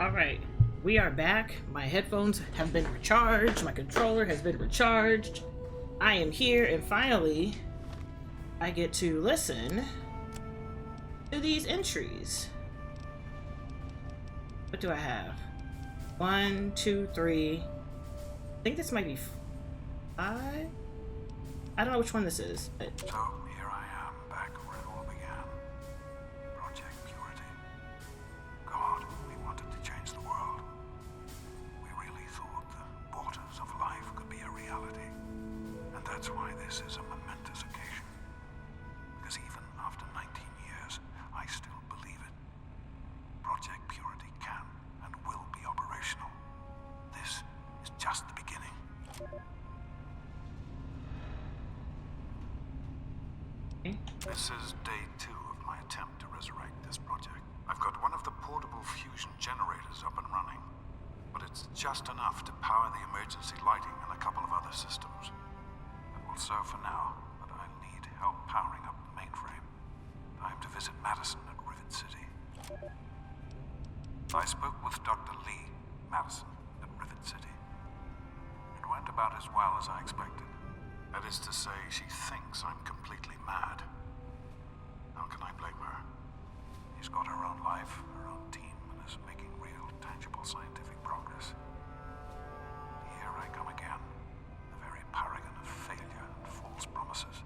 Alright, we are back. My headphones have been recharged. My controller has been recharged. I am here, and finally, I get to listen to these entries. What do I have? 1, 2, 3. I think this might be 5? I don't know which one this is. But... So, here I am, back where it all began. Project Purity. God, we wanted to change the world. We really thought the waters of life could be a reality. And that's why this is a momentous occasion. Because even after 19 years, I still believe it. Project Purity can and will be operational. This is just the beginning. This is day 2 of my attempt to resurrect this project. I've got one of the portable fusion generators up and running, but it's just enough to power the emergency lighting and a couple of other systems. It will serve for now, but I need help powering up the mainframe. Time to visit Madison at Rivet City. I spoke with Dr. Lee Madison at Rivet City. It went about as well as I expected. That is to say, she thinks I'm completely mad. How can I blame her? She's got her own life, her own team, and is making real, tangible scientific progress. Here I come again, the very paragon of failure and false promises.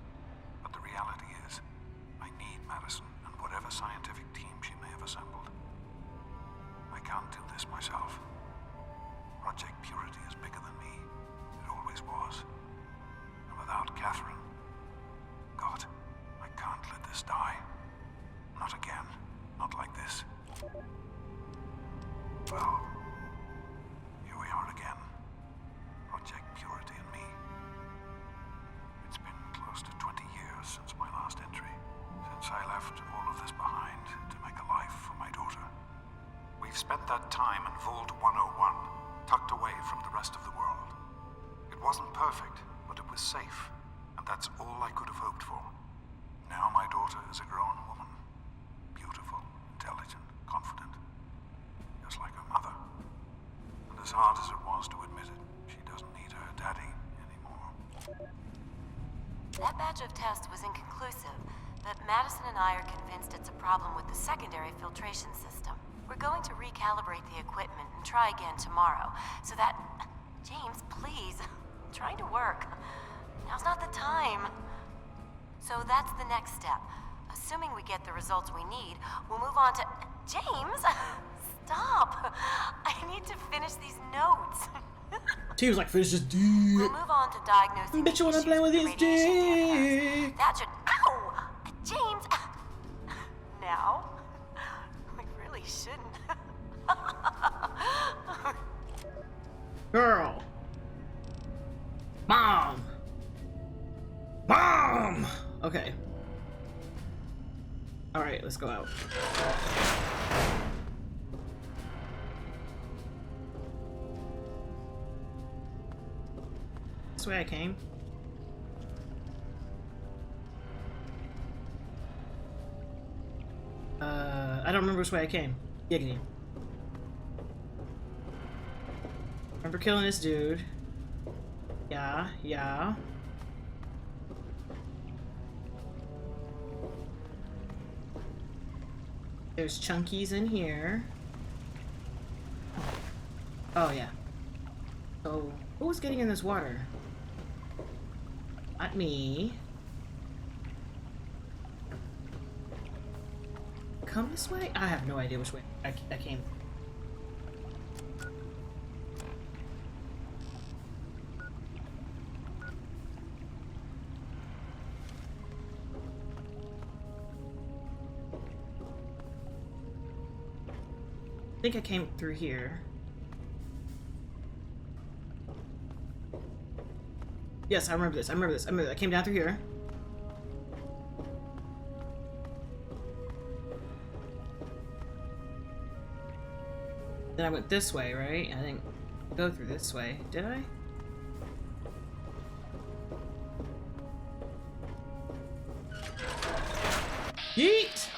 But the reality is, I need Madison and whatever scientific team she may have assembled. I can't do this myself. Project Purity is bigger than me. It always was. And without Catherine, God, I can't let this die. Not again. Not like this. Well, here we are again. Project Purity and me. It's been close to 20 years since my last entry. Since I left all of this behind to make a life for my daughter. We've spent that time in Vault 101, tucked away from the rest of the world. It wasn't perfect, but it was safe, and that's all I could have hoped for. Now my daughter is a grown woman. Beautiful, intelligent, confident. Just like her mother. And as hard as it was to admit it, she doesn't need her daddy anymore. That batch of tests was inconclusive, but Madison and I are convinced it's a problem with the secondary filtration system. We're going to recalibrate the equipment and try again tomorrow, so that... James, please. I'm trying to work. Now's not the time. So that's the next step. Assuming we get the results we need, we'll move on to... James! Stop! I need to finish these notes. She was like, finish this dick. We'll move on to diagnosing Bitch, you wanna issues play with the his radiation campus. dick? That should... Ow! James! Now? We really shouldn't. Girl. Mom. Mom! Okay. Alright, let's go out. This way I came. I don't remember which way I came. Giggity. Remember killing this dude. Yeah, yeah. There's chunkies in here. Oh, yeah. So, who was getting in this water? Not me. Come this way? I have no idea which way I came. I think I came through here. Yes, I remember this. I remember this. I came down through here. Then I went this way, right? I didn't go through this way, did I? Yeet!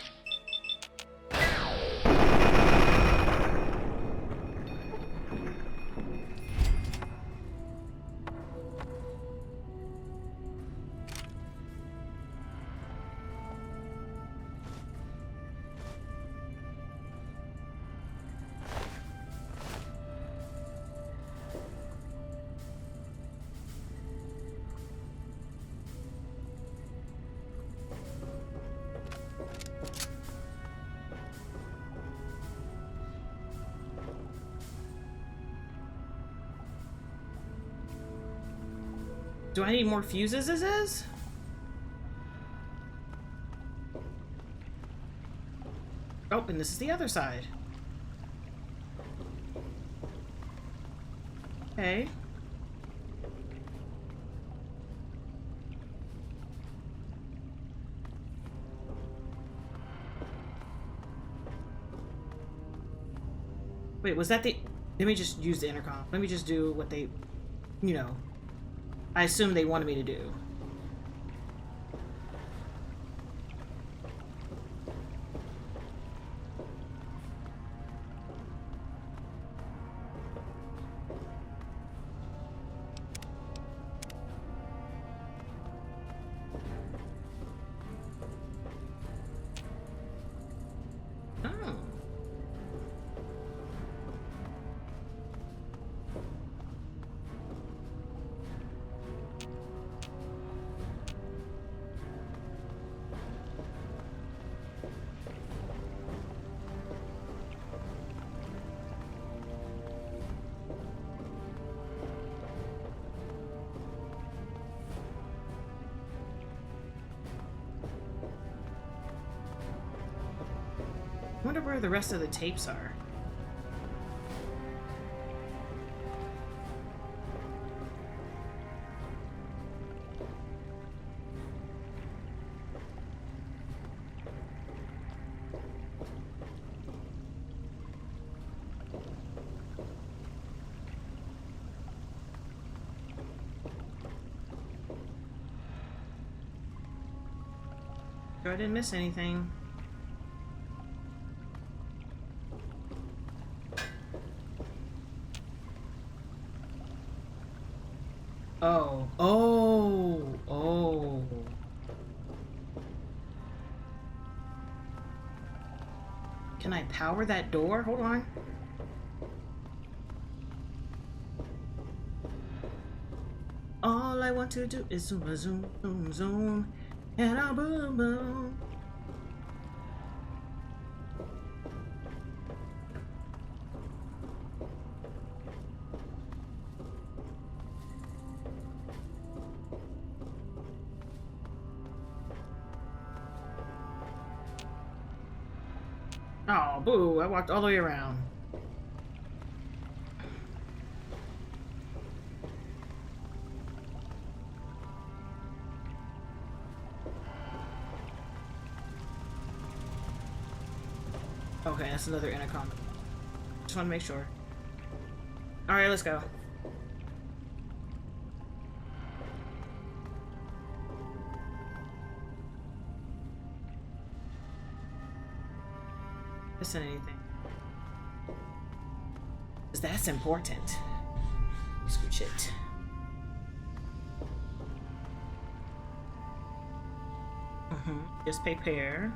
Do I need more fuses, this is? Oh, and this is the other side. Okay. Wait, was that the... Let me just use the intercom. Let me just do what they... You know. I assume they wanted me to do. Oh. I wonder where the rest of the tapes are. Sure I didn't miss anything. Oh, oh, oh. Can I power that door? Hold on. All I want to do is zoom, zoom, zoom, zoom, and I'll boom, boom. Oh, boo, I walked all the way around. Okay, that's another intercom. Just want to make sure. Alright, let's go. Missing anything? Because that's important. Scooch it. Just prepare.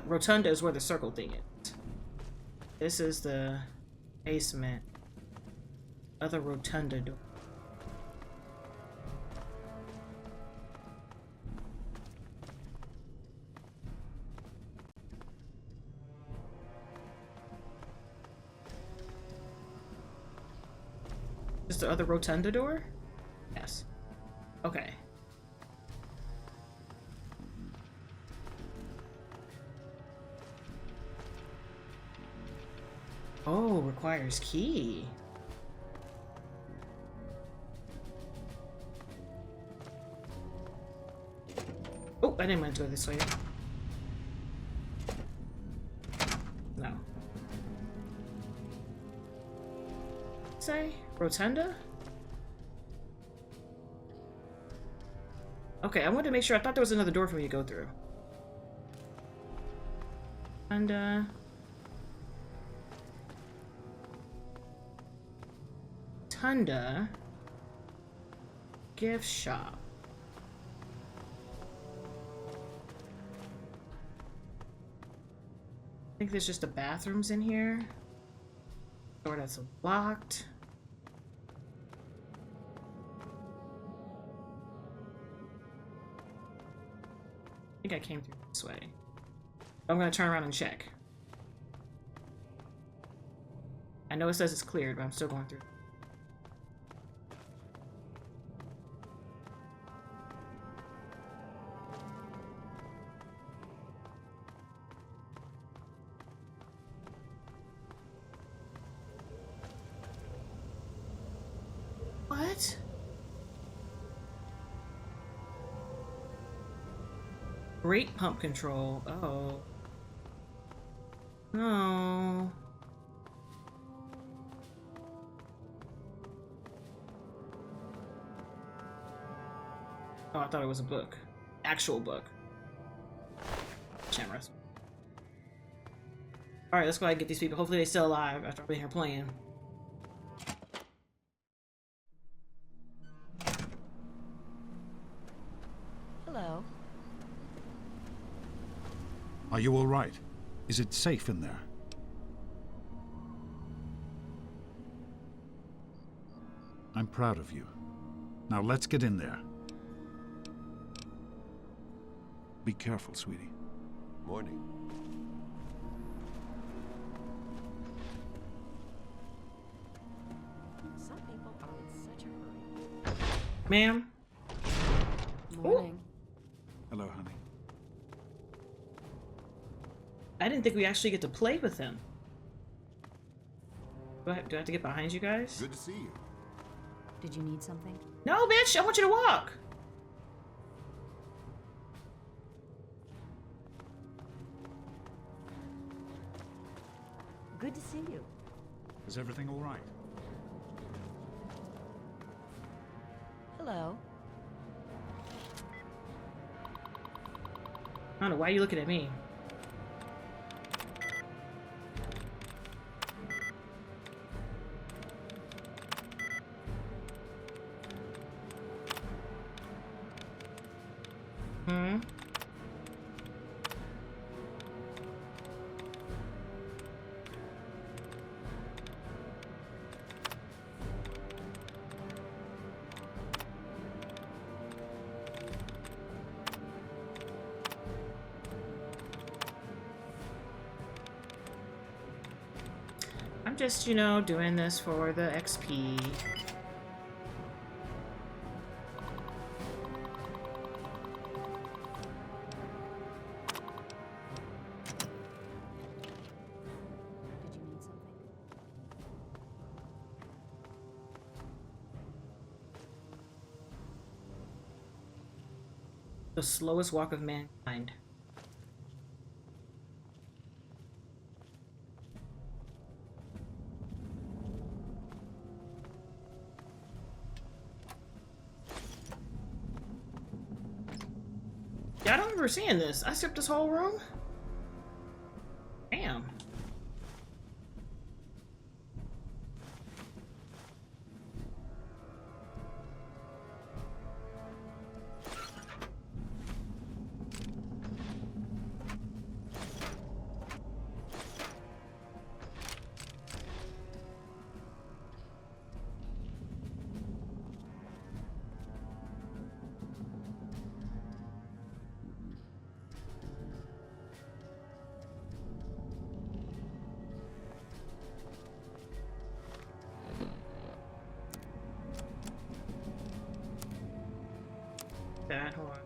Rotunda is where the circle thing is. This is the basement. Other rotunda door. Is the other rotunda door? Yes. Okay. Oh, requires key. Oh, I didn't want to go this way. No. Say? Rotunda? Okay, I wanted to make sure. I thought there was another door for me to go through. And, Rotunda gift shop. think there's just the bathrooms in here. Door that's locked. I think I came through this way. I'm gonna turn around and check. I know it says it's cleared, but I'm still going through. What? Brake pump control. Oh. No. Oh, I thought it was a book. Actual book. Cameras. Alright, let's go ahead and get these people. Hopefully they're still alive after I've been here playing. Hello. Are you all right? Is it safe in there? I'm proud of you. Now let's get in there. Be careful, sweetie. Morning. Some people are in such a hurry. Ma'am? Morning. Hello, honey. I didn't think we actually get to play with him. Do I have to get behind you guys? Good to see you. Did you need something? No, bitch! I want you to walk! Good to see you. Is everything all right? Hello. I don't know, why are you looking at me? Hmm? I'm just, you know, doing this for the XP. Did you need something? The slowest walk of mankind. Yeah, I don't remember seeing this. I skipped this whole room? Damn. That, hold on.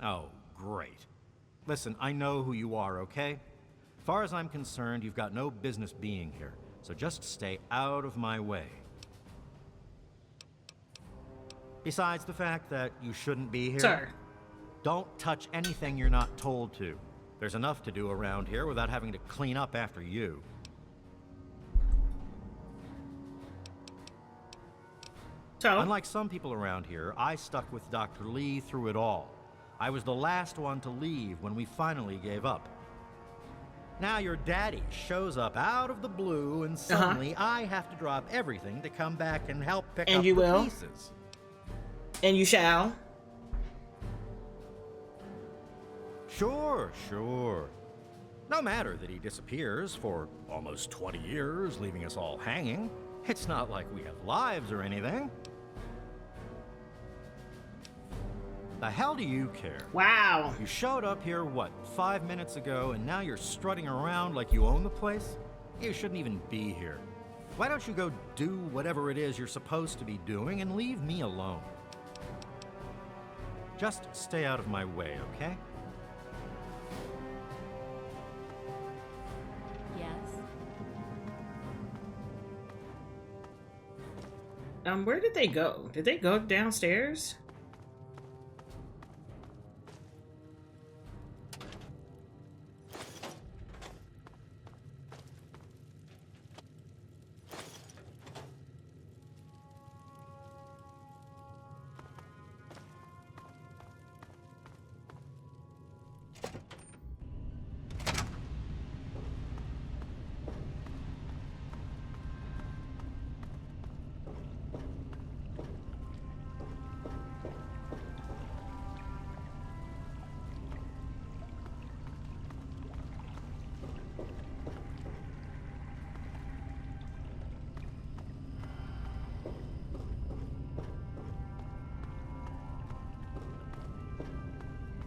Oh, great. Listen, I know who you are, okay? As far as I'm concerned, you've got no business being here, so just stay out of my way. Besides the fact that you shouldn't be here. Sir. Don't touch anything you're not told to. There's enough to do around here without having to clean up after you. So? Unlike some people around here, I stuck with Dr. Lee through it all. I was the last one to leave when we finally gave up. Now your daddy shows up out of the blue and suddenly I have to drop everything to come back and help pick up the pieces. And you shall? Sure, sure. No matter that he disappears for almost 20 years, leaving us all hanging. It's not like we have lives or anything. The hell do you care? Wow. You showed up here, what, 5 minutes ago, and now you're strutting around like you own the place? You shouldn't even be here. Why don't you go do whatever it is you're supposed to be doing and leave me alone? Just stay out of my way, okay? Yes? Where did they go? Did they go downstairs?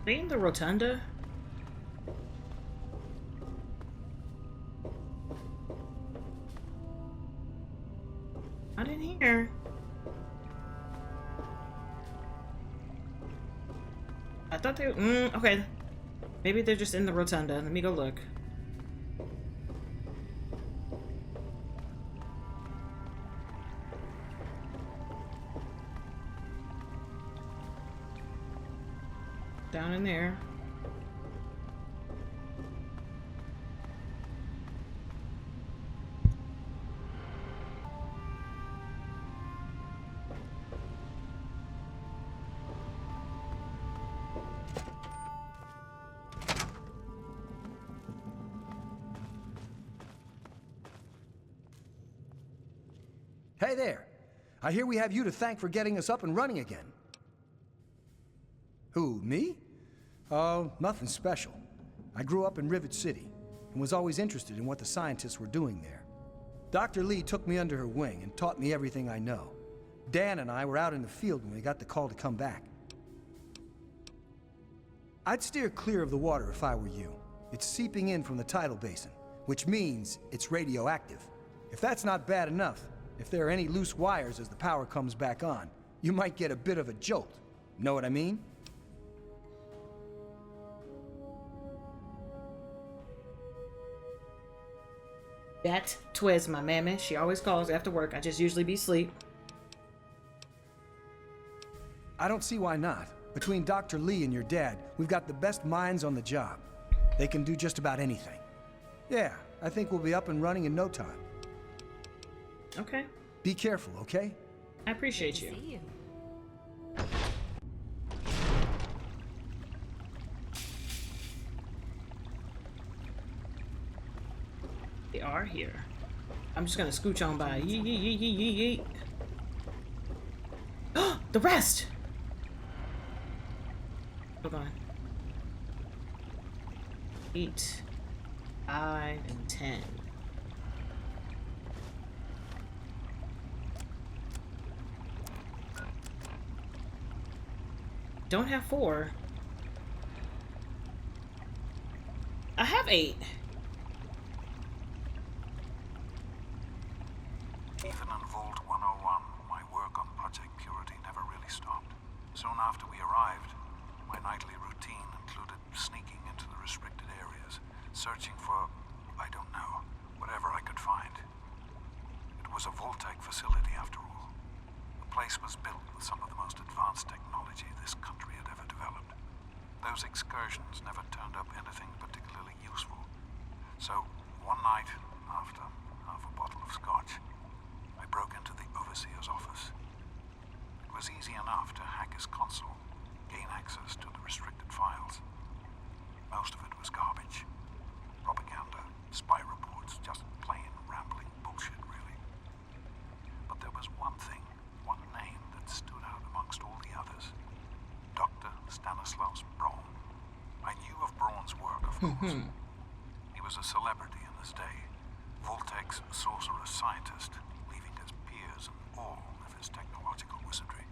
Are they in the rotunda? Not in here. I thought they okay. Maybe they're just in the rotunda. Let me go look. Down in there. Hey there. I hear we have you to thank for getting us up and running again. Who, me? Oh, nothing special. I grew up in Rivet City and was always interested in what the scientists were doing there. Dr. Lee took me under her wing and taught me everything I know. Dan and I were out in the field when we got the call to come back. I'd steer clear of the water if I were you. It's seeping in from the tidal basin, which means it's radioactive. If that's not bad enough, if there are any loose wires as the power comes back on, you might get a bit of a jolt. Know what I mean? That Twiz, my mammy. She always calls after work. I just usually be asleep. I don't see why not. Between Dr. Lee and your dad, we've got the best minds on the job. They can do just about anything. Yeah, I think we'll be up and running in no time. Okay. Be careful, okay? I appreciate you. See you. They are here. I'm just gonna scooch on by. Yeet, yeet, yeet, yeet, yeet. The rest! Hold on. 8, 5, and 10. Don't have 4. I have 8. Even in Vault 101, my work on Project Purity never really stopped. Soon after we arrived, my nightly routine included sneaking into the restricted areas, searching for, I don't know, whatever I could find. It was a Vault-Tec facility after all. The place was built with some of the most advanced night, after half a bottle of scotch, I broke into the overseer's office. It was easy enough to hack his console, gain access to the restricted files. Most of it was garbage. Propaganda, spy reports, just plain rambling bullshit, really. But there was one thing, one name that stood out amongst all the others. Dr. Stanislaus Braun. I knew of Braun's work, of course. He was a celebrity in his day. Voltec's sorcerer scientist, leaving his peers in awe of his technological wizardry.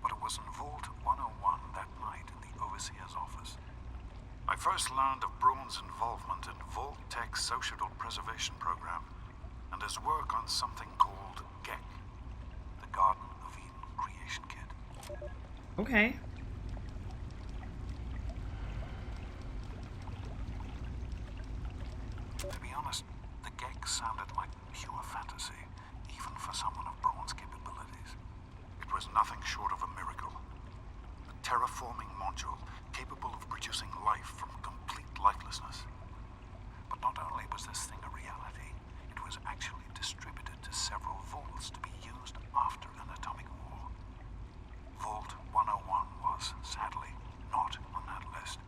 But it was in Vault 101 that night in the overseer's office. I first learned of Braun's involvement in Voltec's social preservation program and his work on something called GEC, the Garden of Eden Creation Kit. Okay. To be honest, the GEC sounded like pure fantasy, even for someone of Braun's capabilities. It was nothing short of a miracle. A terraforming module capable of producing life from complete lifelessness. But not only was this thing a reality, it was actually distributed to several vaults to be used after an atomic war. Vault 101 was, sadly, not on that list.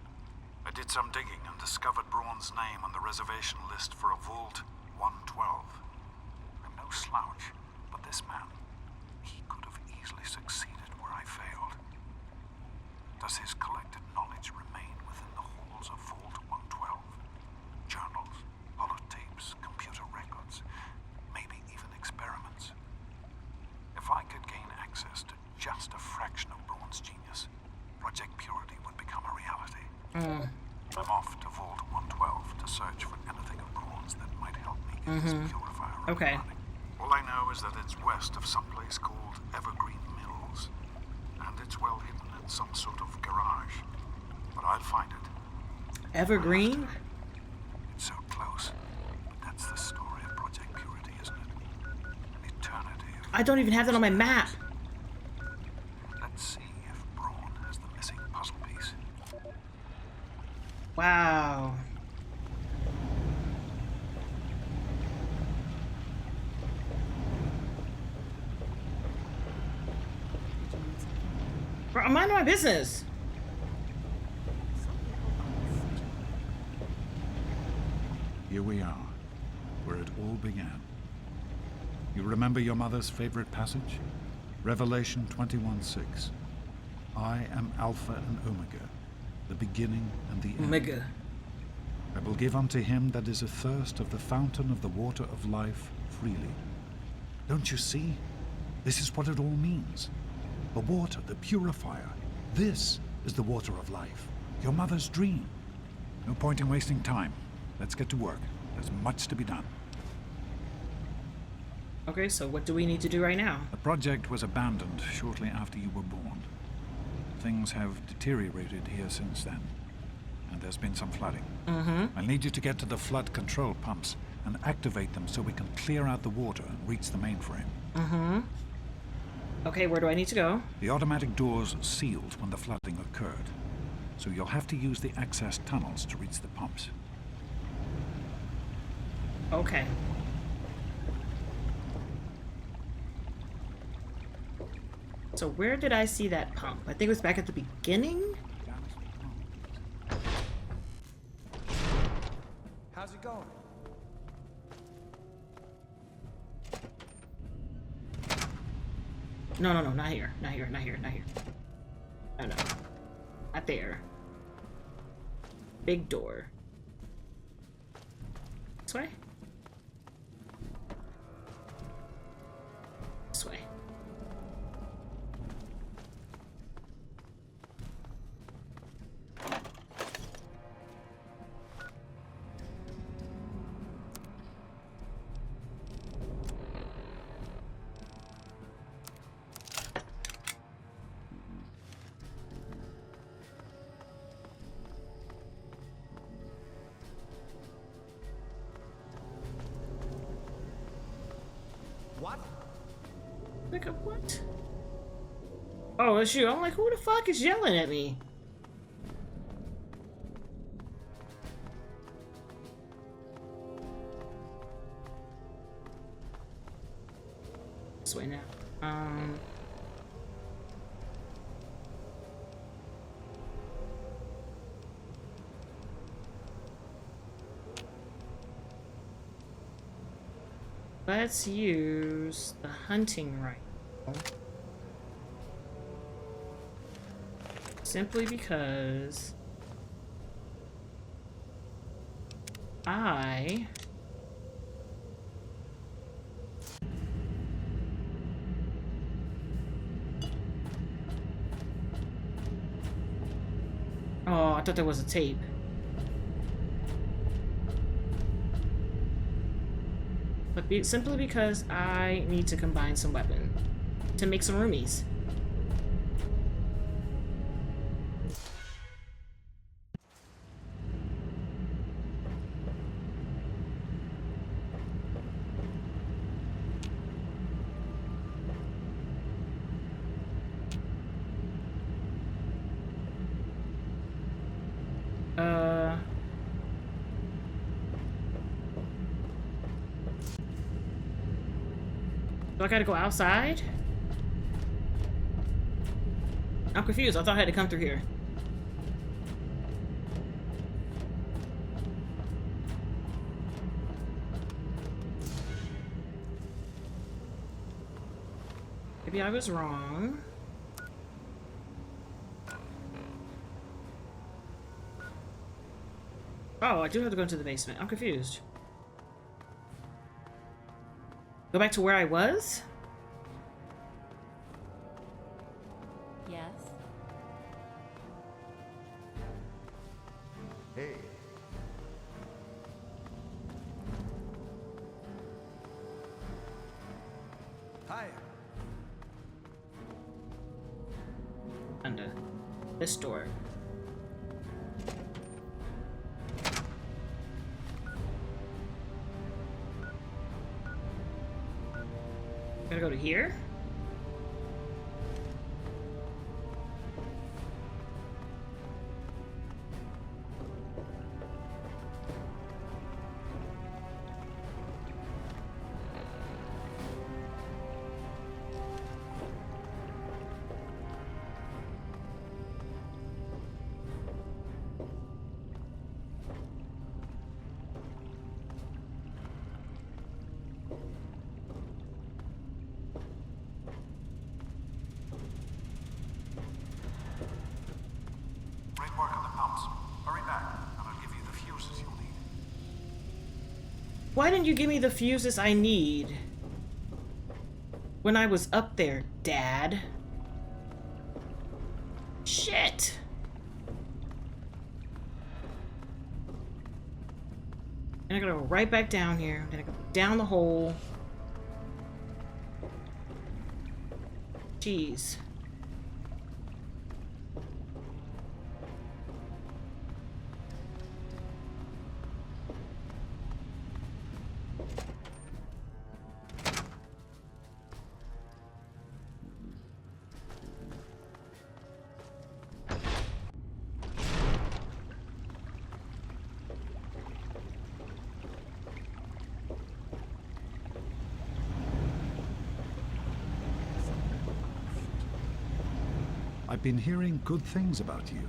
I did some digging and discovered Braun's name on the reservation list for a Vault 112. I'm no slouch, but this man, he could have easily succeeded where I failed. Does his collected knowledge remain within the halls of Vault 112? Journals, holotapes, computer records, maybe even experiments. If I could gain access to just a fraction of Braun's genius, Project Purity would become a reality. I'm off to Vault 112 to search for anything of Braun's that might help me get this purifier up and running. All I know is that it's west of some place called Evergreen Mills, and it's well hidden in some sort of garage. But I'll find it. Evergreen? It's so close. But that's the story of Project Purity, isn't it? An eternity of... I don't even have that on my map. Let's see if Braun has the missing puzzle piece. Wow. Bro, I'm minding my business. Here we are, where it all began. You remember your mother's favorite passage? Revelation 21:6. I am Alpha and Omega, the beginning and the end. Omega. I will give unto him that is athirst of the fountain of the water of life freely. Don't you see? This is what it all means. The water, the purifier. This is the water of life. Your mother's dream. No point in wasting time. Let's get to work. There's much to be done. Okay, so what do we need to do right now? The project was abandoned shortly after you were born. Things have deteriorated here since then, and there's been some flooding. I'll need you to get to the flood control pumps and activate them so we can clear out the water and reach the mainframe. Okay, where do I need to go? The automatic doors sealed when the flooding occurred, so you'll have to use the access tunnels to reach the pumps. Okay. So where did I see that pump? I think it was back at the beginning? How's it going? No, not here. Not here. Oh, no. Not there. Big door. This way? This way. What? Like a what? Oh, it's you. I'm like, who the fuck is yelling at me? This way now. Let's use the hunting rifle. Simply because I thought there was a tape. But simply because I need to combine some weapon to make some roomies. Do I gotta go outside? I'm confused. I thought I had to come through here. Maybe I was wrong. Oh, I do have to go into the basement. I'm confused. Go back to where I was? Yes? Hey. Hi. Under this door. Gotta go to here? Great work on the pumps. Hurry back, and I'll give you the fuses you'll need. Why didn't you give me the fuses I need when I was up there, Dad? Shit! And I gotta go right back down here. I'm gonna go down the hole. Jeez. I've been hearing good things about you.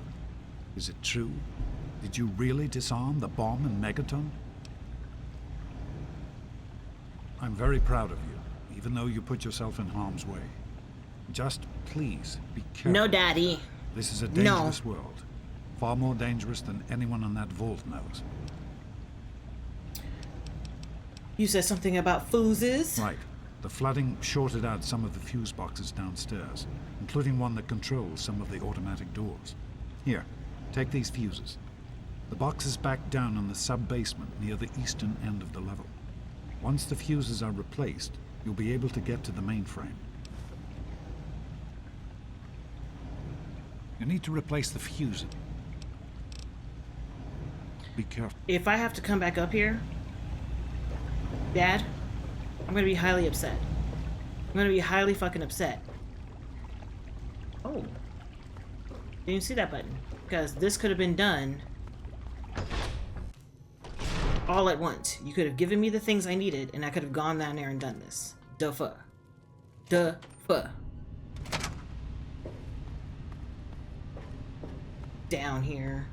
Is it true? Did you really disarm the bomb in Megaton? I'm very proud of you, even though you put yourself in harm's way. Just please be careful. No, Daddy. This is a dangerous world. Far more dangerous than anyone in that vault knows. You said something about fuses? Right. The flooding shorted out some of the fuse boxes downstairs, including one that controls some of the automatic doors. Here, take these fuses. The box is back down in the sub-basement near the eastern end of the level. Once the fuses are replaced, you'll be able to get to the mainframe. You need to replace the fuse. Be careful. If I have to come back up here, Dad, I'm gonna be highly upset. I'm gonna be highly fucking upset. Oh. Didn't you see that button? Because this could have been done all at once. You could have given me the things I needed, and I could have gone down there and done this. The fuck. the fuck? Down here.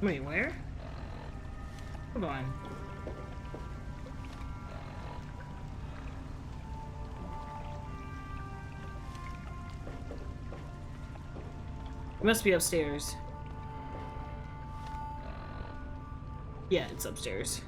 Wait, where? Hold on. It must be upstairs. Yeah, it's upstairs.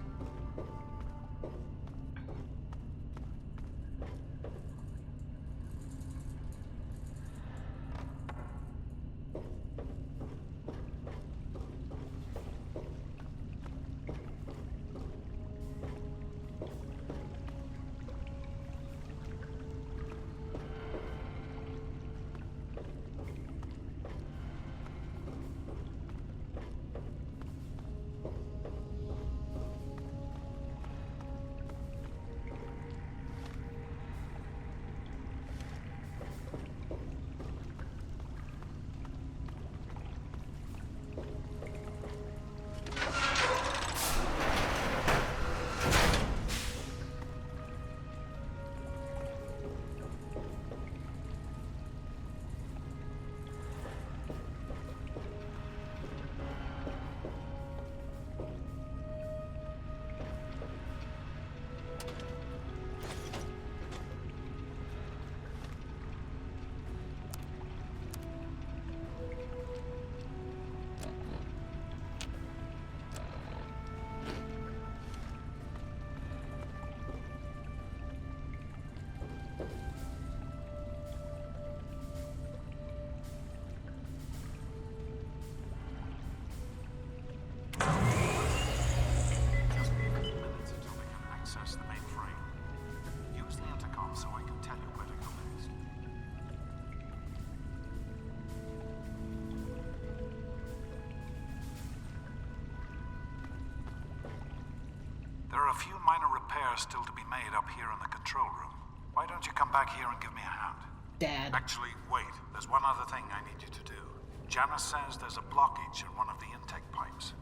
There are a few minor repairs still to be made up here in the control room. Why don't you come back here and give me a hand? Dad. Actually, wait. There's one other thing I need you to do. Janice says there's a blockage in one of the intake pipes.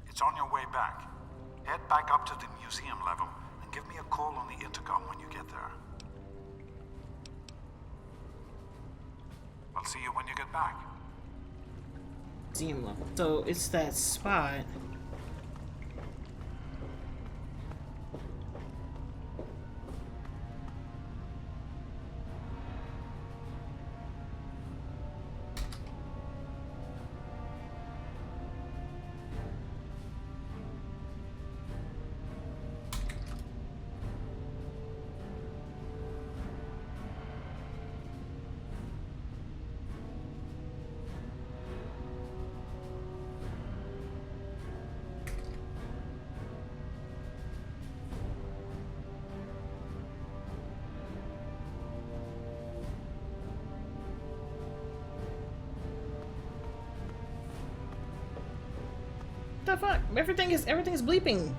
It's on your way back. Head back up to the museum level and give me a call on the intercom when you get there. I'll see you when you get back. Museum level. So it's that spot. What the fuck? Everything's bleeping.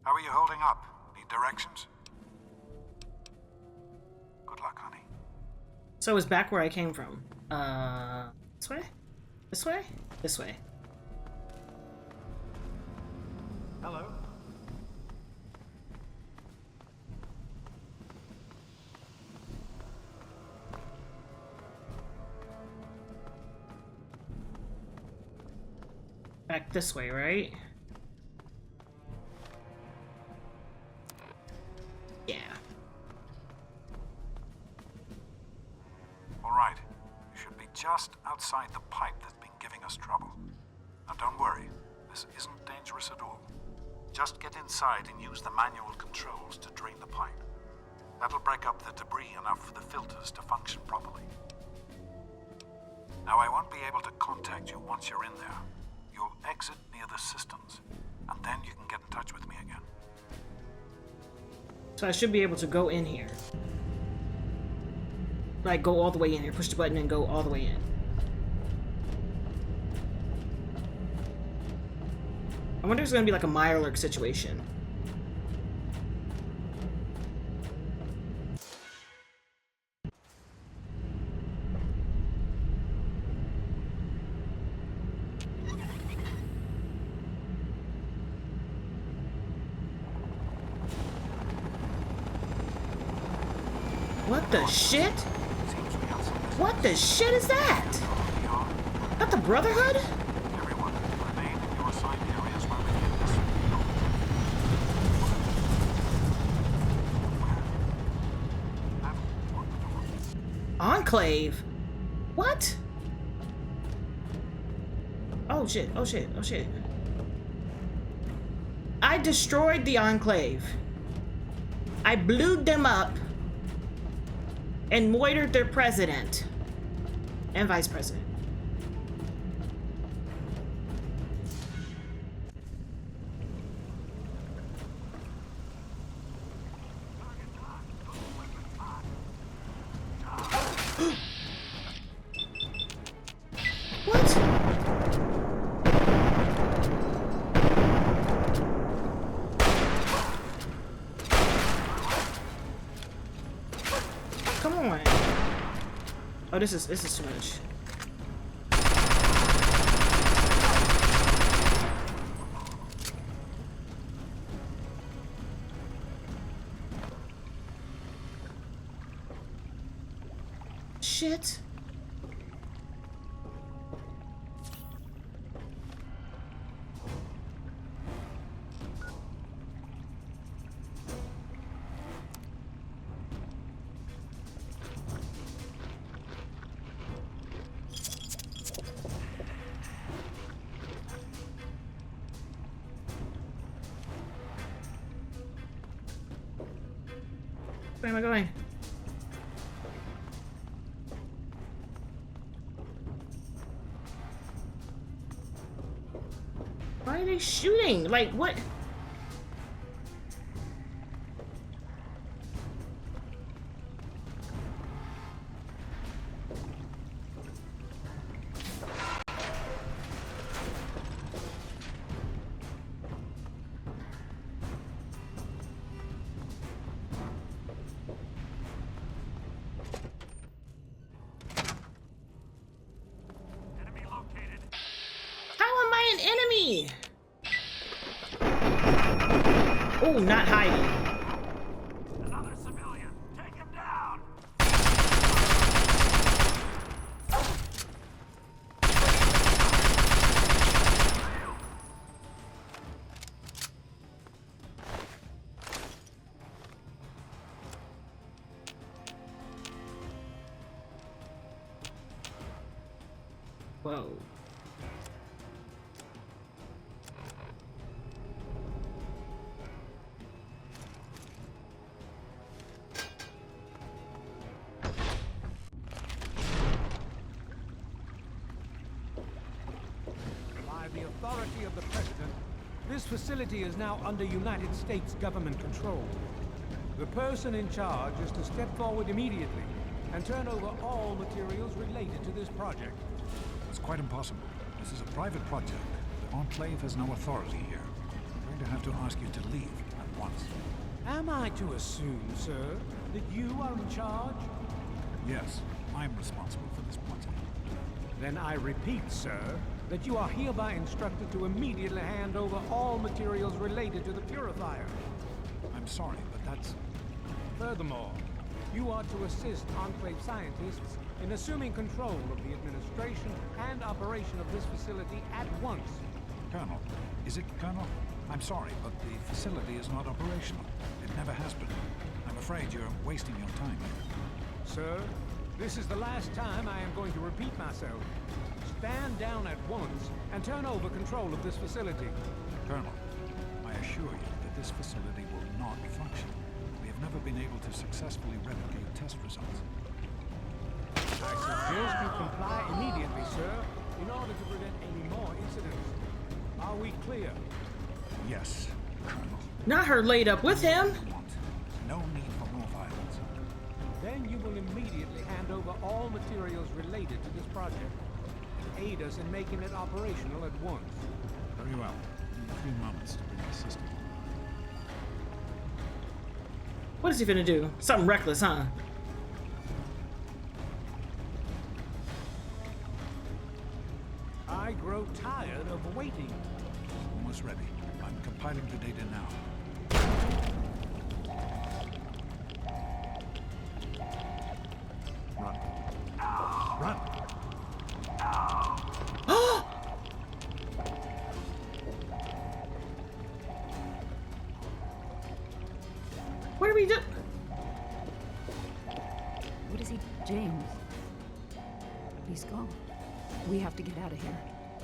How are you holding up? Need directions? Good luck, honey. So it's back where I came from. This way? This way? This way. Hello? Back this way, right? Yeah. All right. You should be just outside the pipe that's been giving us trouble. Now don't worry. This isn't dangerous at all. Just get inside and use the manual controls to drain the pipe. That'll break up the debris enough for the filters to function properly. Now I won't be able to contact you once you're in there. You'll exit near the systems, and then you can get in touch with me again. So I should be able to go in here. Like, go all the way in here. Push the button and go all the way in. I wonder if it's gonna be like a Mirelurk situation. What the shit? What the shit is that? That the Brotherhood? Everyone, remain in your assigned areas while we get this. Enclave? What? Oh shit, oh shit, oh shit. I destroyed the Enclave. I blew them up and moitered their president and vice president. What? Come on. Oh, this is too much. Shit. Where am I going? Why are they shooting? Like, what? How am I an enemy? Oh, not hiding. Another civilian. Take him down. Whoa. By the authority of the President, this facility is now under United States government control. The person in charge is to step forward immediately and turn over all materials related to this project. It's quite impossible. This is a private project. The Enclave has no authority here. I'm going to have to ask you to leave at once. Am I to assume, sir, that you are in charge? Yes, I'm responsible for this plotting. Then I repeat, sir, that you are hereby instructed to immediately hand over all materials related to the purifier. I'm sorry, but that's... Furthermore, you are to assist Enclave scientists in assuming control of the administration and operation of this facility at once. Colonel, is it Colonel? I'm sorry, but the facility is not operational. It never has been. I'm afraid you're wasting your time here. Sir, this is the last time I am going to repeat myself. Stand down at once and turn over control of this facility. Colonel, I assure you that this facility will not function. We have never been able to successfully replicate test results. I suggest you comply immediately, sir, in order to prevent any more incidents. Are we clear? Yes, Colonel. Not her laid up with him. No need for more violence. Then you will immediately hand over all materials related to this project and aid us in making it operational at once. Very well. In a few moments to bring the system. What is he finna do? Something reckless, huh? I grow tired of waiting. Almost ready. I'm compiling the data now. Run. Run! What are we doing? What is he? James. He's gone. We have to get out of here.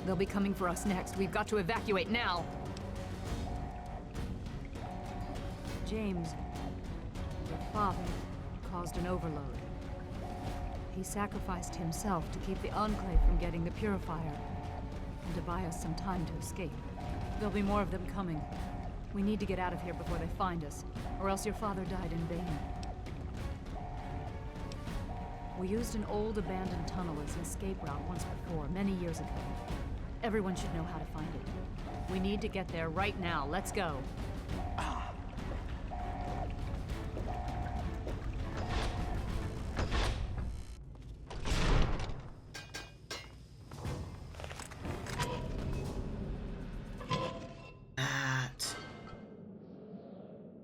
They'll be coming for us next. We've got to evacuate now. James, your father caused an overload. He sacrificed himself to keep the Enclave from getting the purifier and to buy us some time to escape. There'll be more of them coming. We need to get out of here before they find us, or else your father died in vain. We used an old abandoned tunnel as an escape route once before, many years ago. Everyone should know how to find it. We need to get there right now. Let's go.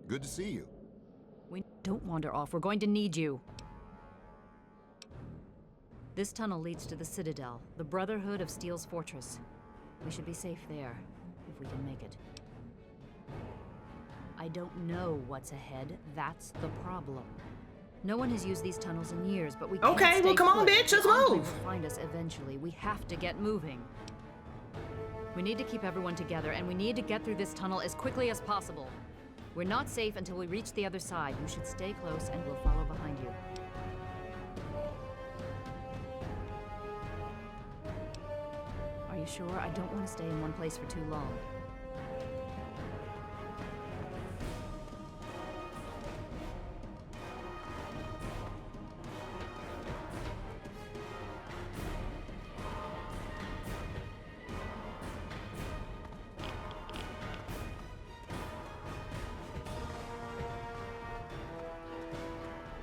Good to see you. We don't wander off. We're going to need you. This tunnel leads to the Citadel, the Brotherhood of Steel's fortress. We should be safe there, if we can make it. I don't know what's ahead. That's the problem. No one has used these tunnels in years, but we can't Okay, well, stay come on, put. bitch, let's The Enclave move. will find us eventually. We have to get moving. We need to keep everyone together, and we need to get through this tunnel as quickly as possible. We're not safe until we reach the other side. You should stay close, and we'll follow behind you. Are you sure? I don't want to stay in one place for too long.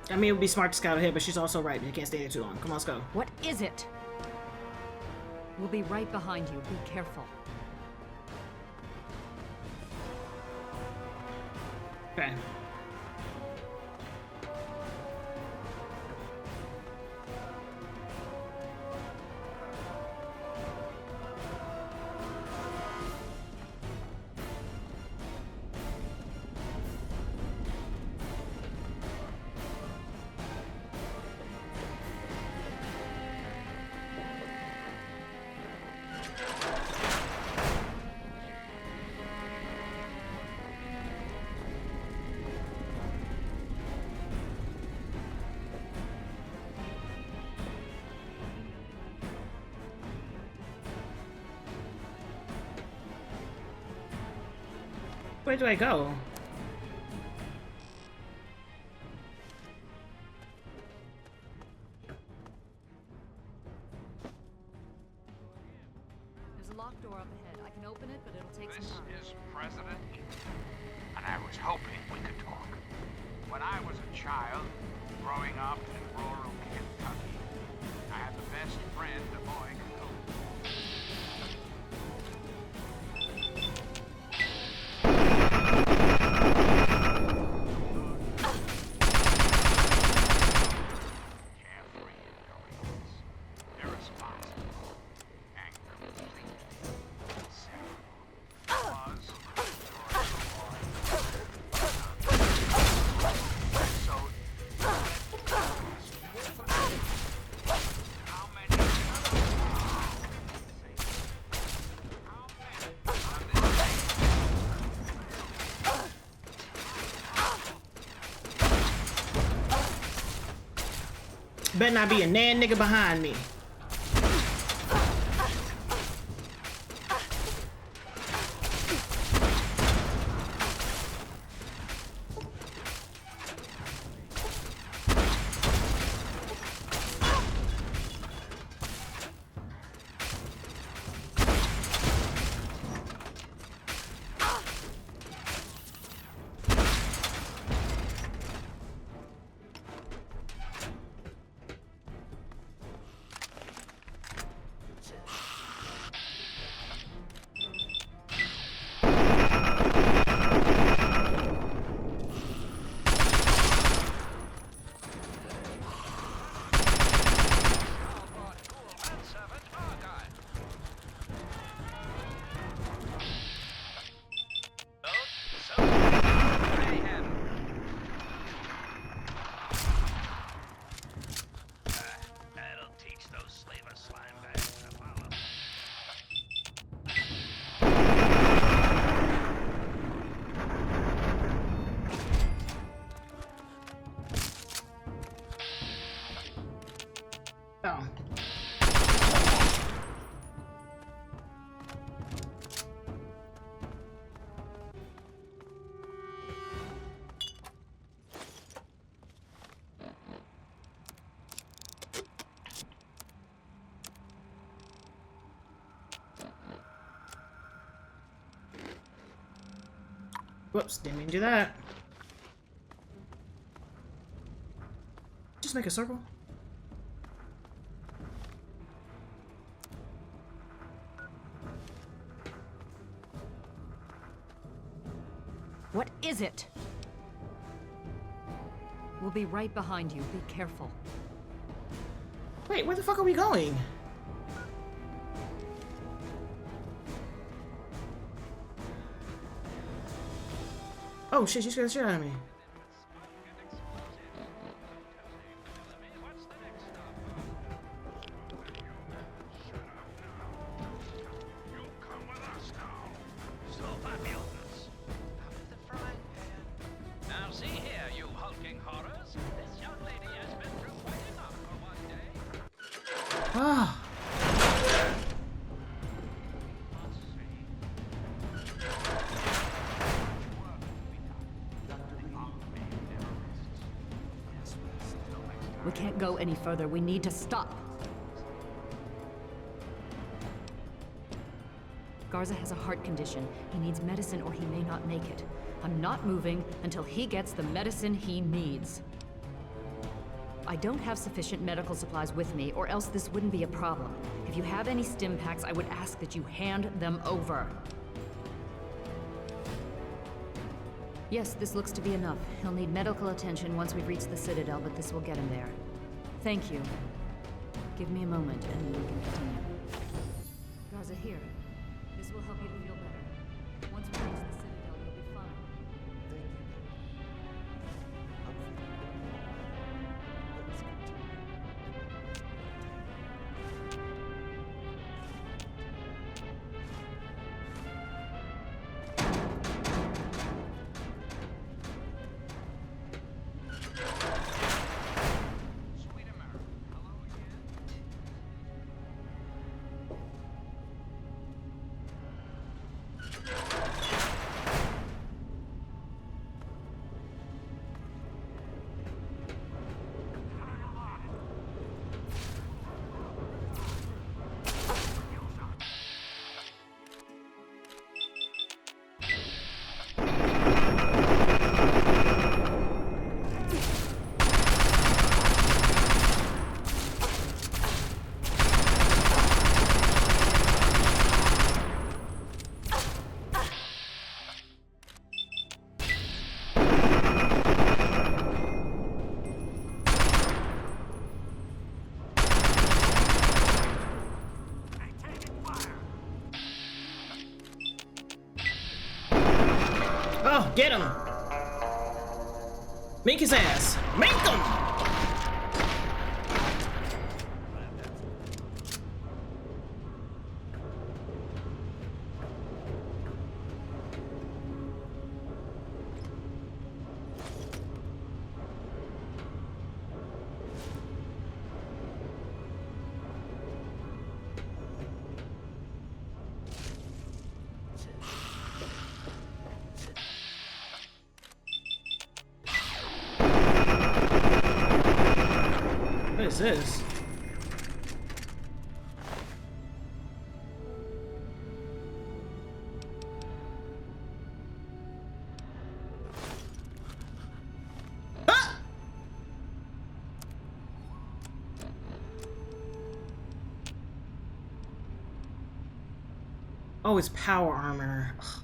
I mean, it would be smart to scout ahead, but she's also right. You can't stay there too long. Come on, let's go. What is it? We'll be right behind you. Be careful. Okay. Where do I go? There's a locked door up ahead. I can open it, but it'll take some time. This is President, and I was hoping we could talk. When I was a child, growing up in rural Kentucky, I had the best friend a boy could hope. Carefree indolence, irresponsible, anger complete, inseparable. Was, so how many? Better not be a nan nigga behind me. Oh. Whoops, didn't mean to do that. Just make a circle. What is it? We'll be right behind you. Be careful. Wait, where the fuck are we going? Oh shit, she scared the shit out of me. Ah. We can't go any further. We need to stop. Garza has a heart condition. He needs medicine or he may not make it. I'm not moving until he gets the medicine he needs. I don't have sufficient medical supplies with me, or else this wouldn't be a problem. If you have any stim packs, I would ask that you hand them over. Yes, this looks to be enough. He'll need medical attention once we've reached the Citadel, but this will get him there. Thank you. Give me a moment, and we can continue. Garza, here. This will help you to feel better. Once we reach the Citadel, you'll be fine. Get him! Make his ass! Make him! What is this? Ah! Oh, it's power armor. Ugh.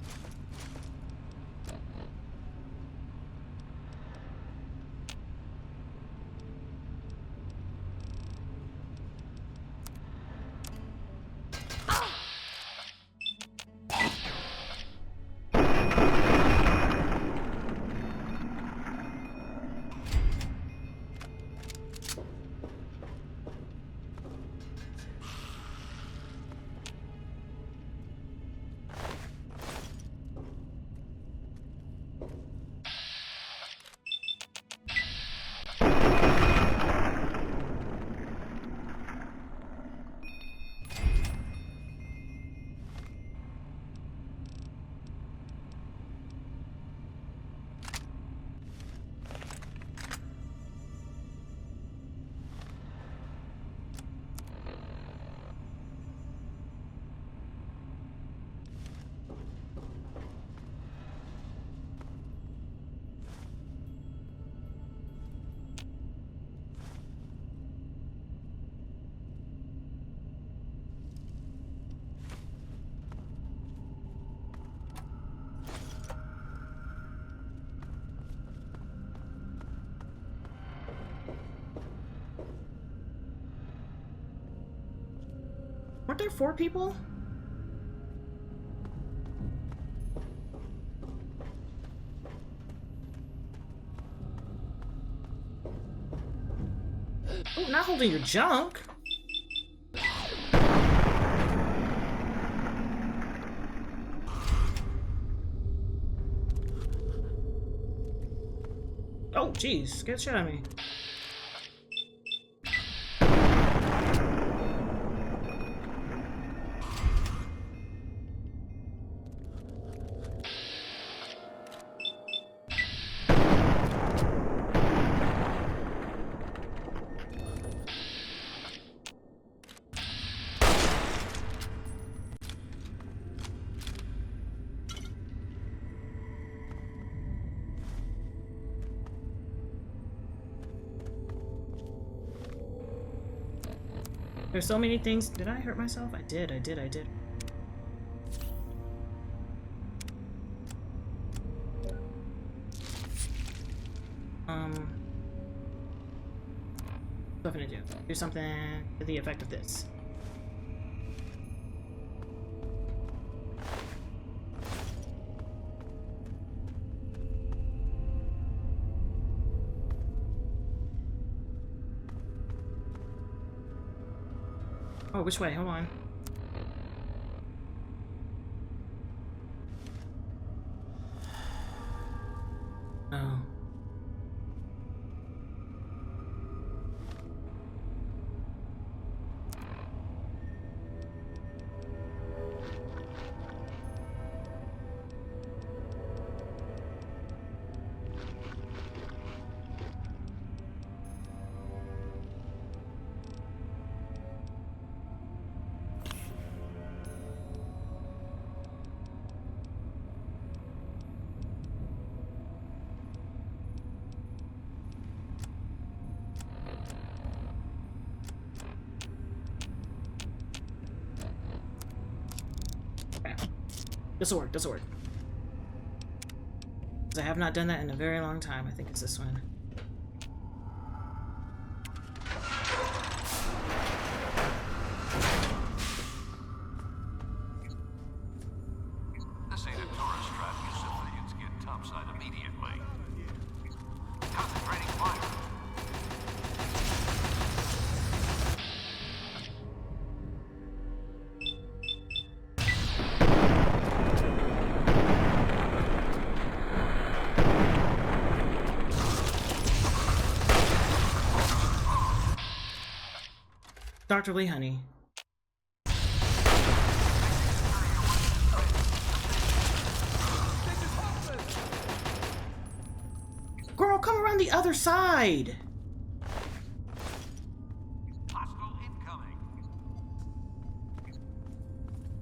Weren't there 4 people? Oh, not holding your junk. Oh, jeez, scared the shit out of me. There's so many things. Did I hurt myself? I did. What am I gonna do? Do something to the effect of this. Oh, which way? Hold on. Oh. This'll work, this'll work. Because I have not done that in a very long time. I think it's this one. This ain't a tourist trap you civilians get topside Dr. Lee, honey. Girl, come around the other side. Hostile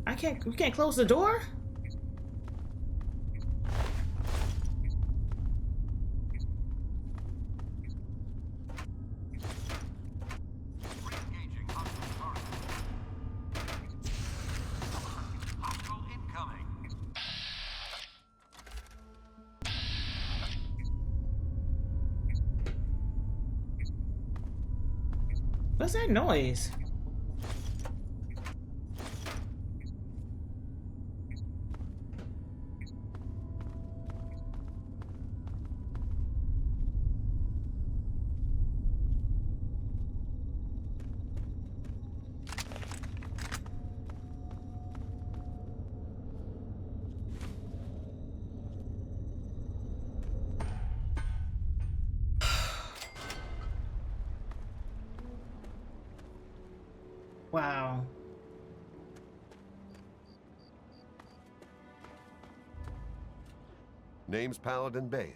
incoming. We can't close the door? Re-engaging hostile target. Hostile incoming. What's that noise? Wow. Name's Paladin Bale.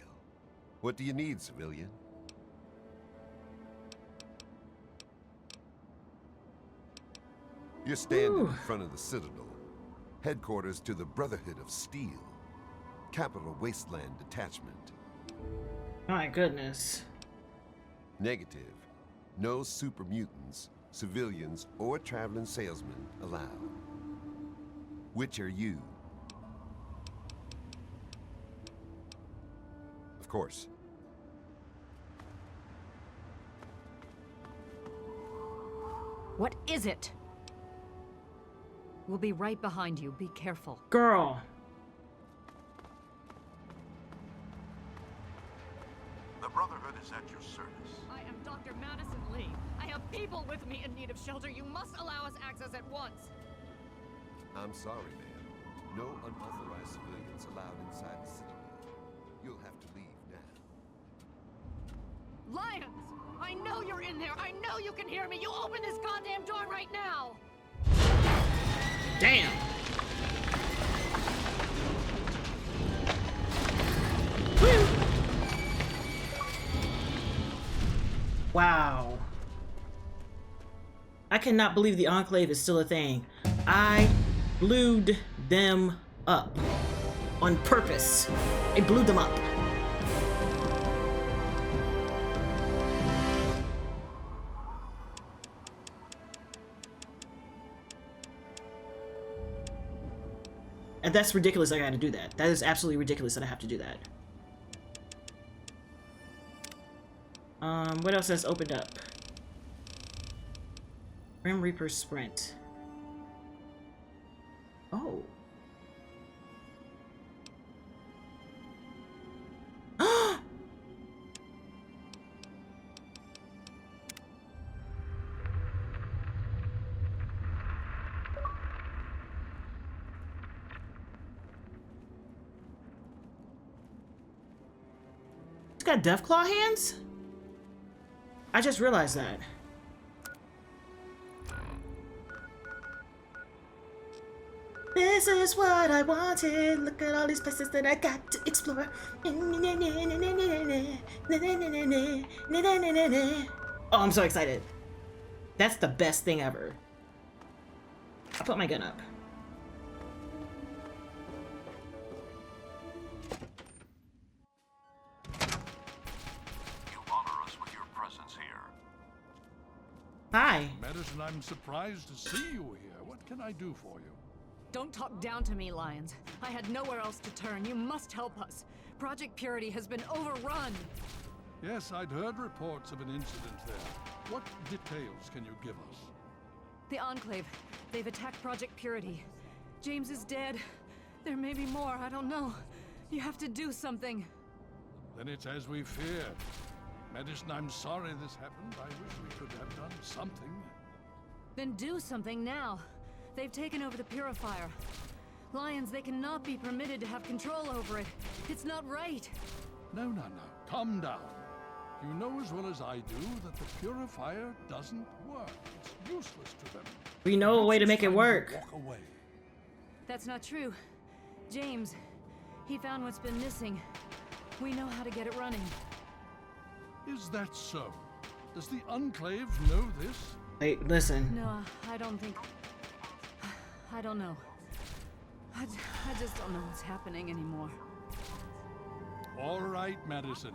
What do you need, civilian? You're standing in front of the Citadel, headquarters to the Brotherhood of Steel, Capital Wasteland Detachment. My goodness. Negative. No super mutants, civilians, or traveling salesmen allowed. Which are you? Of course. What is it? We'll be right behind you. Be careful. Girl. The Brotherhood is at your service. I am Dr. Madison Lee. I have people with me in need of shelter. You must allow us access at once. I'm sorry, ma'am. No unauthorized civilians allowed inside the Citadel. You'll have to leave now. Lions! I know you're in there. I know you can hear me. You open this goddamn door right now. Damn. Woo. Wow. I cannot believe the Enclave is still a thing. I blew them up on purpose. I blew them up. And that's ridiculous. I gotta do that. That is absolutely ridiculous that I have to do that. What else has opened up? Grim Reaper Sprint. Oh. It's got Deathclaw hands? I just realized that. This is what I wanted. Look at all these places that I got to explore. Oh, I'm so excited. That's the best thing ever. I'll put my gun up. You honor us with your presence here. Hi. Madison, I'm surprised to see you here. What can I do for you? Don't talk down to me, Lions. I had nowhere else to turn. You must help us. Project Purity has been overrun. Yes, I'd heard reports of an incident there. What details can you give us? The Enclave. They've attacked Project Purity. James is dead. There may be more. I don't know. You have to do something. Then it's as we feared. Madison, I'm sorry this happened. I wish we could have done something. Then do something now. They've taken over the Purifier. Lions, they cannot be permitted to have control over it. It's not right. No. Calm down. You know as well as I do that the purifier doesn't work. It's useless to them. We know a way to make it work. Walk away. That's not true. James, he found what's been missing. We know how to get it running. Is that so? Does the Enclave know this? Wait, listen. No, I don't think... I don't know. I just don't know what's happening anymore. All right, Madison.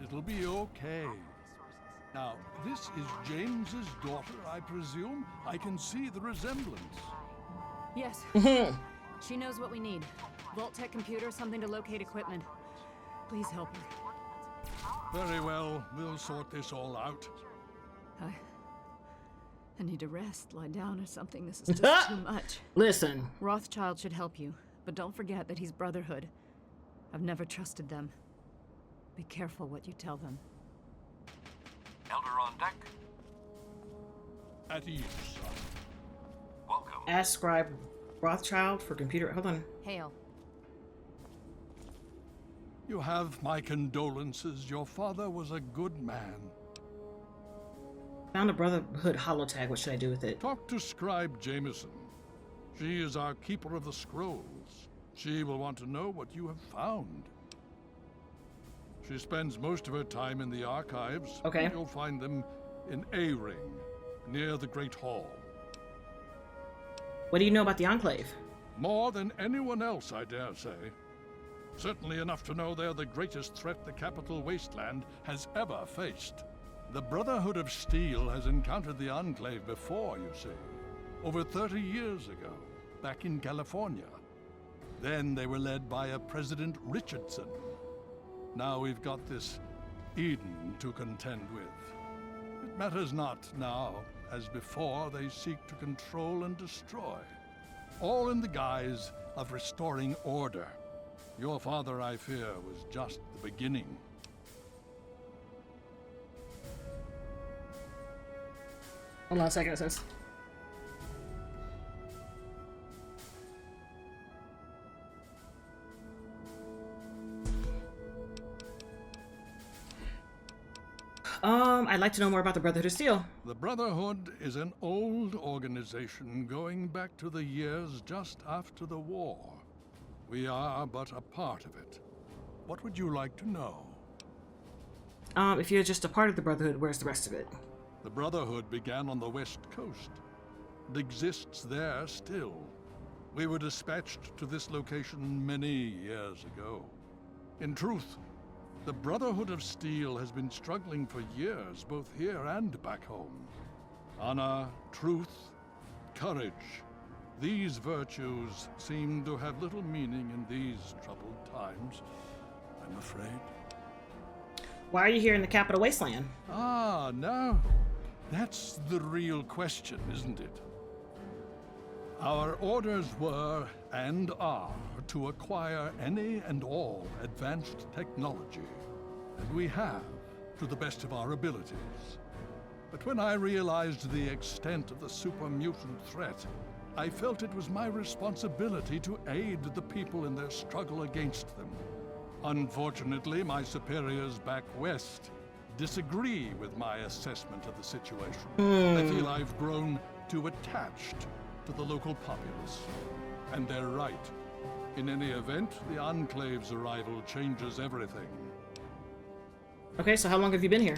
It'll be okay. Now, this is James's daughter, I presume? I can see the resemblance. Yes. She knows what we need. Vault-Tec computer, something to locate equipment. Please help her. Very well. We'll sort this all out. I need to rest, lie down or something. This is just too much. Listen. Rothschild should help you, but don't forget that he's Brotherhood. I've never trusted them. Be careful what you tell them. Elder on deck. At ease, son. Welcome. Ask Scribe Rothschild for computer. Hold on. Hail. You have my condolences. Your father was a good man. Found a Brotherhood holotag. What should I do with it? Talk to Scribe Jameson. She is our keeper of the scrolls. She will want to know what you have found. She spends most of her time in the archives. Okay. You'll find them in A-Ring, near the Great Hall. What do you know about the Enclave? More than anyone else, I dare say. Certainly enough to know they're the greatest threat the capital wasteland has ever faced. The Brotherhood of Steel has encountered the Enclave before, you see. Over 30 years ago, back in California. Then they were led by a President Richardson. Now we've got this Eden to contend with. It matters not now. As before, they seek to control and destroy. All in the guise of restoring order. Your father, I fear, was just the beginning. Hold on a second, sis. I'd like to know more about the Brotherhood of Steel. The Brotherhood is an old organization going back to the years just after the war. We are but a part of it. What would you like to know? If you're just a part of the Brotherhood, where's the rest of it? The Brotherhood began on the West Coast. It exists there still. We were dispatched to this location many years ago. In truth, the Brotherhood of Steel has been struggling for years, both here and back home. Honor, truth, courage. These virtues seem to have little meaning in these troubled times, I'm afraid. Why are you here in the capital wasteland? Ah, now, that's the real question, isn't it? Our orders were, and are, to acquire any and all advanced technology. And we have, to the best of our abilities. But when I realized the extent of the super mutant threat, I felt it was my responsibility to aid the people in their struggle against them. Unfortunately, my superiors back west disagree with my assessment of the situation. They feel I've grown too attached to the local populace. And they're right. In any event, the Enclave's arrival changes everything. Okay, so how long have you been here?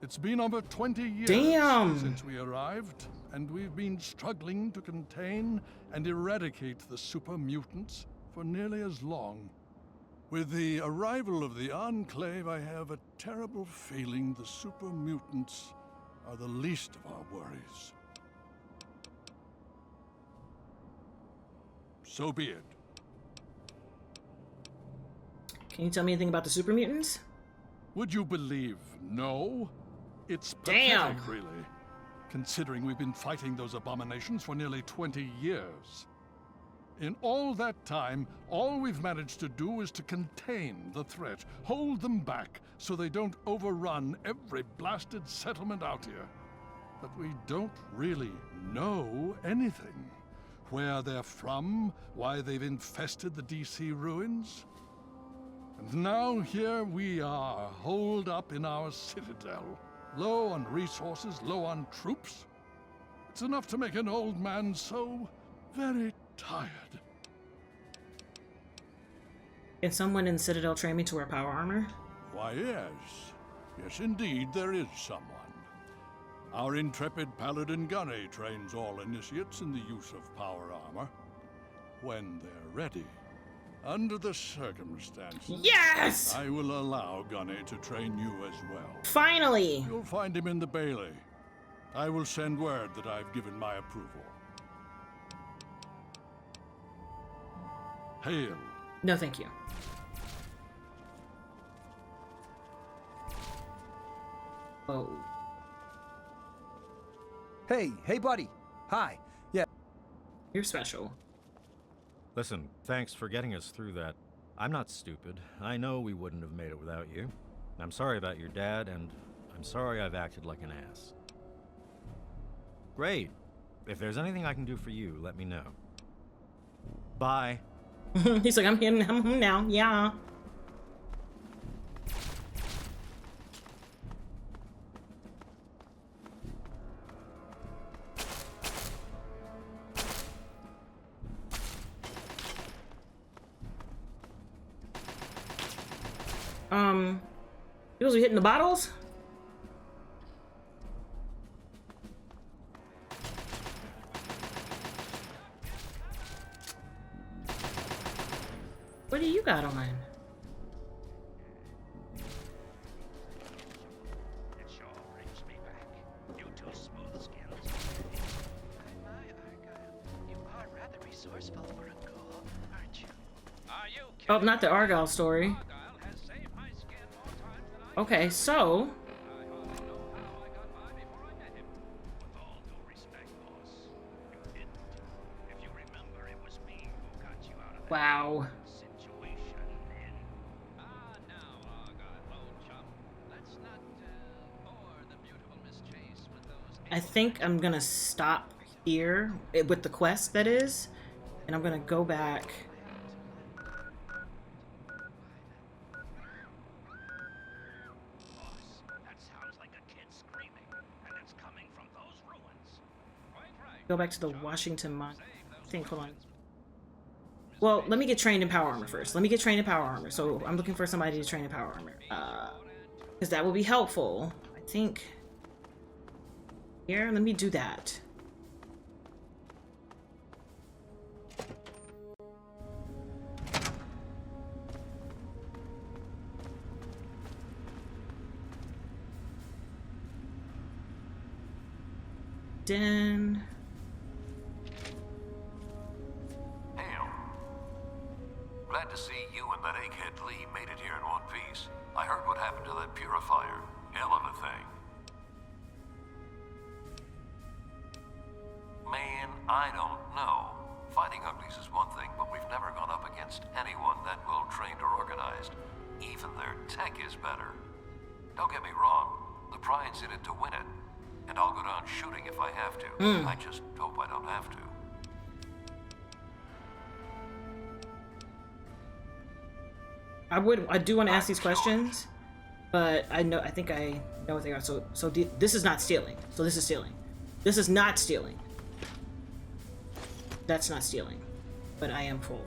It's been over 20 years since we arrived, and we've been struggling to contain and eradicate the super mutants for nearly as long. With the arrival of the Enclave, I have a terrible feeling the super mutants are the least of our worries. So be it. Can you tell me anything about the super mutants? Would you believe no? It's Damn. pathetic, really, considering we've been fighting those abominations for nearly 20 years. In all that time, all we've managed to do is to contain the threat, hold them back so they don't overrun every blasted settlement out here. But we don't really know anything. Where they're from, why they've infested the DC ruins. And now here we are, holed up in our citadel. Low on resources, low on troops. It's enough to make an old man so very tired. Can someone in Citadel train me to wear power armor? Why, yes. Yes, indeed, there is someone. Our intrepid paladin Gunny trains all initiates in the use of power armor. When they're ready, under the circumstances, Yes! I will allow Gunny to train you as well. Finally! You'll find him in the Bailey. I will send word that I've given my approval. Hail. No, thank you. Oh. Hey, buddy. Hi. Yeah. You're special. Listen, thanks for getting us through that. I'm not stupid. I know we wouldn't have made it without you. I'm sorry about your dad, and I'm sorry I've acted like an ass. Great. If there's anything I can do for you, let me know. Bye. He's like, I'm home now. Yeah. You was hitting the bottles? What do you got on? It sure brings me back. You two smooth skills. My, Argyle. You are rather resourceful for a ghoul, aren't you? Are you Oh, not the Argyle story. Argyle has saved my skin more times than I Okay, so I hardly know how I got by before I met him. With all due respect, boss, you didn't. If you remember, it was me who got you out of that wow. situation then. Now, Argyle, old chum, let's not bore the beautiful Miss Chase with those. I think I'm gonna stop here with the quest, that is, and I'm gonna go back. That sounds like a kid screaming, and it's coming from those ruins. Quite right. Go back to the Washington thing. Hold on. Well, let me get trained in power armor first. Let me get trained in power armor. So I'm looking for somebody to train in power armor. Because that will be helpful. I think. Here, let me do that. Den. Hail. Glad to see you and that egghead Lee made it here in one piece. I heard what happened to that purifier. Hell of a thing. Man, I don't know. Fighting uglies is one thing, but we've never gone up against anyone that well trained or organized. Even their tech is better. Don't get me wrong, the pride's in it to win it. And I'll go down shooting if I have to. I just hope I don't have to. I do want to ask these questions, but I think I know what they are. So this is not stealing. So this is stealing. This is not stealing. That's not stealing. But I am full.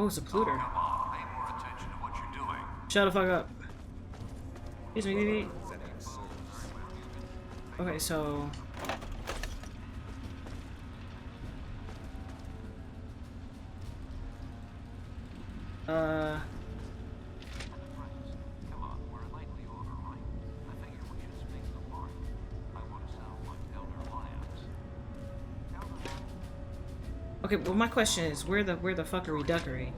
Oh, it's a polluter. Come on, pay more attention to what you're doing. Shut the fuck up. Excuse me, baby. Okay, so... Okay, well my question is, where the fuckery duckery?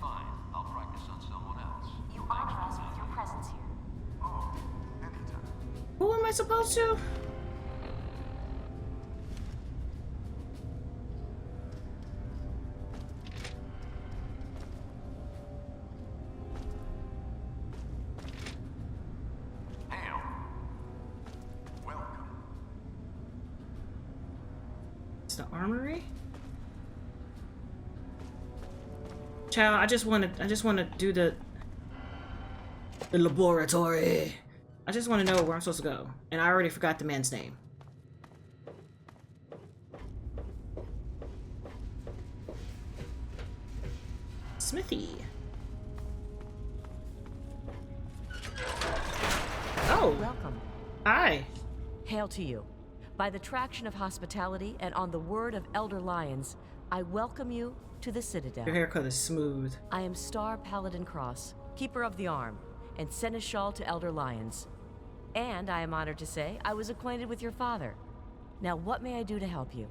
Fine, I'll practice on someone else. You honor us with your presence here. Oh, anytime. Who am I supposed to? Hail. Welcome. It's the armory? Child, I just wanna do the laboratory. I just wanna know where I'm supposed to go. And I already forgot the man's name. Smithy. Oh, Welcome. hi. Hail to you. By the traction of hospitality and on the word of Elder Lyons, I welcome you to the Citadel. Your haircut is smooth. I am Star Paladin Cross, Keeper of the Arm, and Seneschal to Elder Lyons. And I am honored to say I was acquainted with your father. Now what may I do to help you?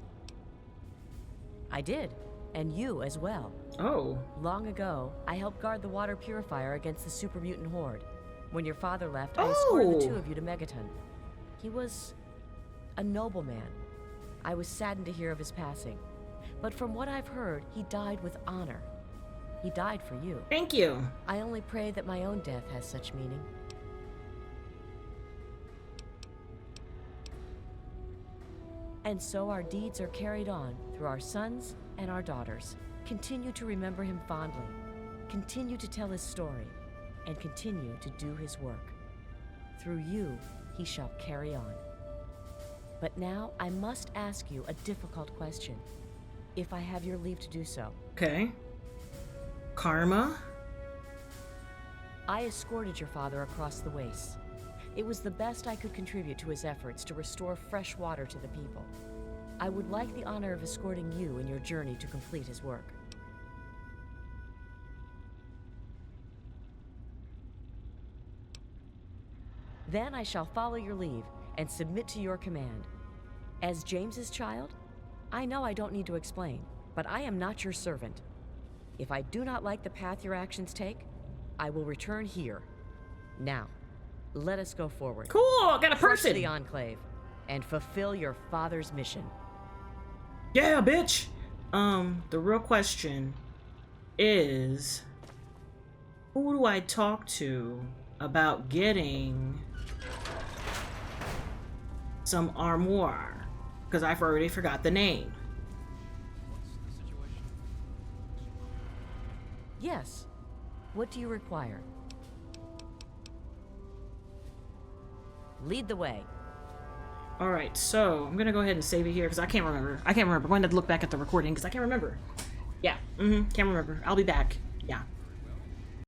I did, and you as well. Oh. Long ago, I helped guard the water purifier against the super mutant horde. When your father left, I escorted the two of you to Megaton. He was a noble man. I was saddened to hear of his passing. But from what I've heard, he died with honor. He died for you. Thank you. I only pray that my own death has such meaning. And so our deeds are carried on through our sons and our daughters. Continue to remember him fondly. Continue to tell his story. And continue to do his work. Through you, he shall carry on. But now I must ask you a difficult question, if I have your leave to do so. Okay. Karma? I escorted your father across the wastes. It was the best I could contribute to his efforts to restore fresh water to the people. I would like the honor of escorting you in your journey to complete his work. Then I shall follow your leave and submit to your command. As James's child, I know I don't need to explain, but I am not your servant. If I do not like the path your actions take, I will return here. Now, let us go forward. Cool, I got a Trust person. the Enclave and fulfill your father's mission. Yeah, bitch. The real question is, who do I talk to about getting some armoire? Because I've already forgot the name. Yes. What do you require? Lead the way. Alright, so I'm gonna go ahead and save it here because I can't remember. I'm going to look back at the recording because I can't remember. Yeah, can't remember. I'll be back. Yeah.